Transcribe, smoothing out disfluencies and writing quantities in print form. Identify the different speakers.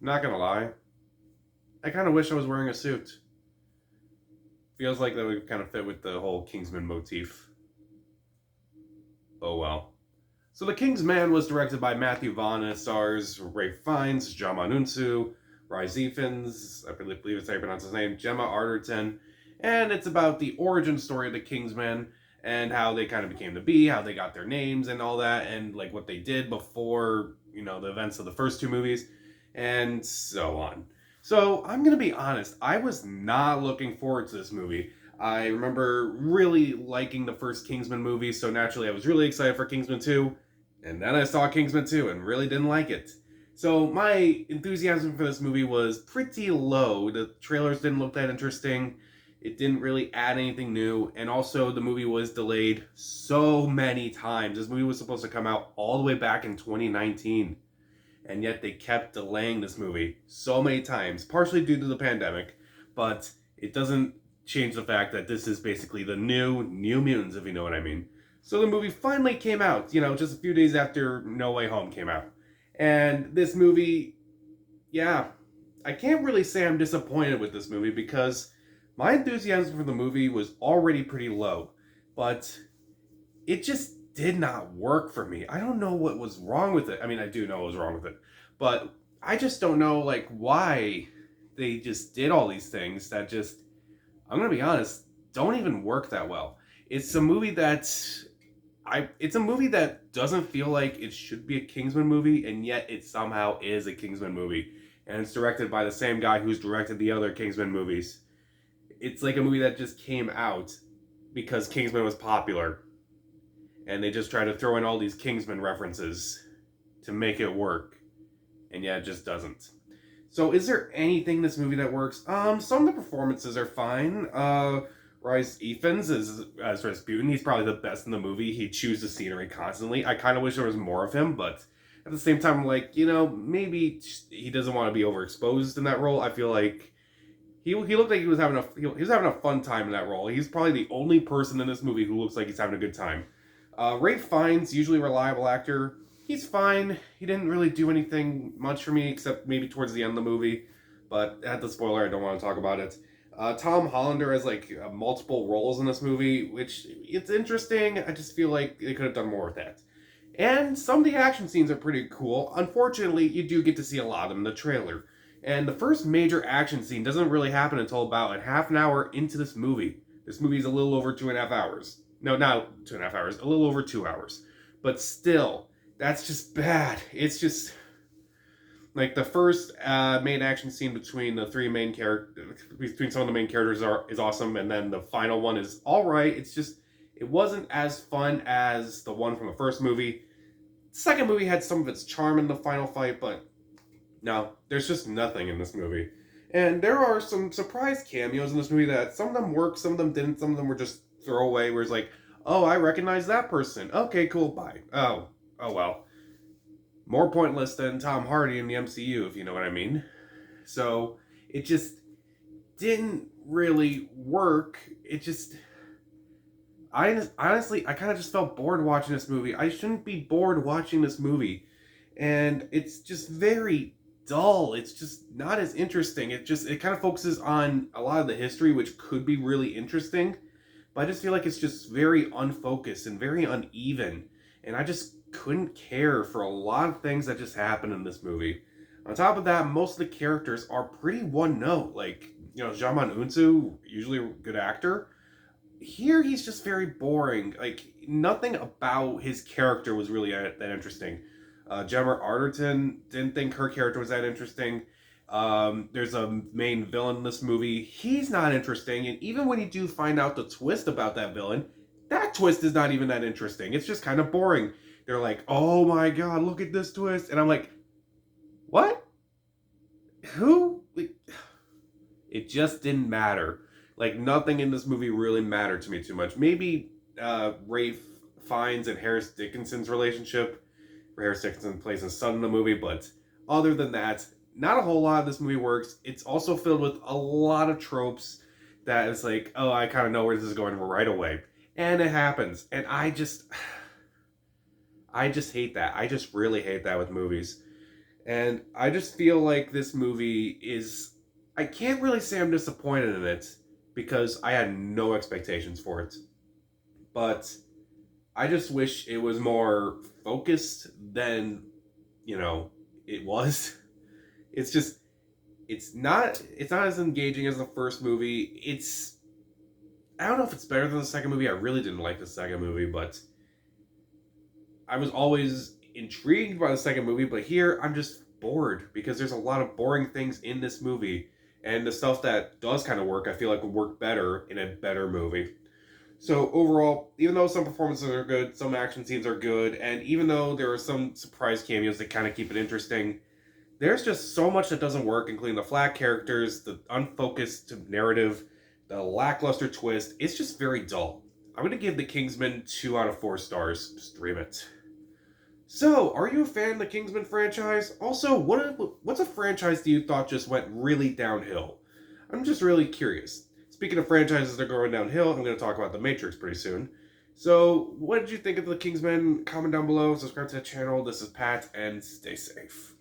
Speaker 1: Not gonna lie, I kind of wish I was wearing a suit. Feels like that would kind of fit with the whole Kingsman motif. Oh well. So The King's Man was directed by Matthew Vaughn and it stars Ray Fiennes, Jama Nunsu, Rhys Ifans, I believe it's how you pronounce his name, Gemma Arterton, and it's about the origin story of the King's Men and how they kind of became to be, how they got their names and all that, and like what they did before, the events of the first two movies, and so on. So I'm gonna be honest, I was not looking forward to this movie. I remember really liking the first Kingsman movie, so naturally I was really excited for Kingsman 2. And then I saw Kingsman 2 and really didn't like it. So my enthusiasm for this movie was pretty low. The trailers didn't look that interesting. It didn't really add anything new. And also the movie was delayed so many times. This movie was supposed to come out all the way back in 2019. And yet they kept delaying this movie so many times, partially due to the pandemic. But it doesn't change the fact that this is basically the New Mutants, if you know what I mean. So the movie finally came out, just a few days after No Way Home came out. And this movie, yeah, I can't really say I'm disappointed with this movie because my enthusiasm for the movie was already pretty low. But it just did not work for me. I don't know what was wrong with it. I mean, I do know what was wrong with it. But I just don't know, why they just did all these things that just, I'm going to be honest, don't even work that well. It's a movie it's a movie that doesn't feel like it should be a Kingsman movie, and yet it somehow is a Kingsman movie. And it's directed by the same guy who's directed the other Kingsman movies. It's like a movie that just came out because Kingsman was popular. And they just try to throw in all these Kingsman references to make it work. And yeah, it just doesn't. So is there anything in this movie that works? Some of the performances are fine. Rhys Ifans as Rasputin. He's probably the best in the movie. He chews the scenery constantly. I kind of wish there was more of him, but at the same time, maybe he doesn't want to be overexposed in that role. I feel like he looked like he was having a fun time in that role. He's probably the only person in this movie who looks like he's having a good time. Ray Fiennes, usually a reliable actor. He's fine. He didn't really do anything much for me except maybe towards the end of the movie. But at the spoiler, I don't want to talk about it. Tom Hollander has multiple roles in this movie, which it's interesting. I just feel like they could have done more with that. And some of the action scenes are pretty cool. Unfortunately, you do get to see a lot of them in the trailer. And the first major action scene doesn't really happen until about a half an hour into this movie. This movie's a little over 2.5 hours. No, not 2.5 hours. A little over 2 hours. But still, that's just bad. It's just the first main action scene between the three main characters, between some of the main characters is awesome, and then the final one is all right. It's just it wasn't as fun as the one from the first movie. The second movie had some of its charm in the final fight, but no, there's just nothing in this movie. And there are some surprise cameos in this movie that some of them worked, some of them didn't, some of them were just throwaway. Where it's like, oh, I recognize that person. Okay, cool, bye. Oh well. More pointless than Tom Hardy in the MCU, if you know what I mean. So, it just didn't really work. Honestly, I kind of just felt bored watching this movie. I shouldn't be bored watching this movie. And it's just very dull. It's just not as interesting. It kind of focuses on a lot of the history, which could be really interesting. But I just feel like it's just very unfocused and very uneven. And I just couldn't care for a lot of things that just happened in this movie. On top of that, most of the characters are pretty one note. Jaman Unsu, usually a good actor. Here, he's just very boring. Nothing about his character was really that interesting. Gemma Arterton, didn't think her character was that interesting. There's a main villain in this movie. He's not interesting, and even when you do find out the twist about that villain, that twist is not even that interesting. It's just kind of boring. They're like, oh my god, look at this twist. And I'm like, what? Who? It just didn't matter. Nothing in this movie really mattered to me too much. Maybe Rafe Fiennes and Harris Dickinson's relationship. Harris Dickinson plays his son in the movie, but other than that, not a whole lot of this movie works. It's also filled with a lot of tropes that is like, oh, I kind of know where this is going right away. And it happens. And I just hate that. I just really hate that with movies. And I just feel like this movie is. I can't really say I'm disappointed in it because I had no expectations for it. But I just wish it was more focused than, you know, it was. It's just it's not as engaging as the first movie. It's I don't know if it's better than the second movie. I really didn't like the second movie, but I was always intrigued by the second movie, but here I'm just bored because there's a lot of boring things in this movie. And the stuff that does kind of work, I feel like would work better in a better movie. So overall, even though some performances are good, some action scenes are good, and even though there are some surprise cameos that kind of keep it interesting, there's just so much that doesn't work, including the flat characters, the unfocused narrative, the lackluster twist. It's just very dull. I'm gonna give The Kingsman 2 out of 4 stars. Stream it. So, are you a fan of the Kingsman franchise? Also, what's a franchise that you thought just went really downhill? I'm just really curious. Speaking of franchises that are going downhill, I'm going to talk about The Matrix pretty soon. So, what did you think of the Kingsman? Comment down below, subscribe to the channel. This is Pat, and stay safe.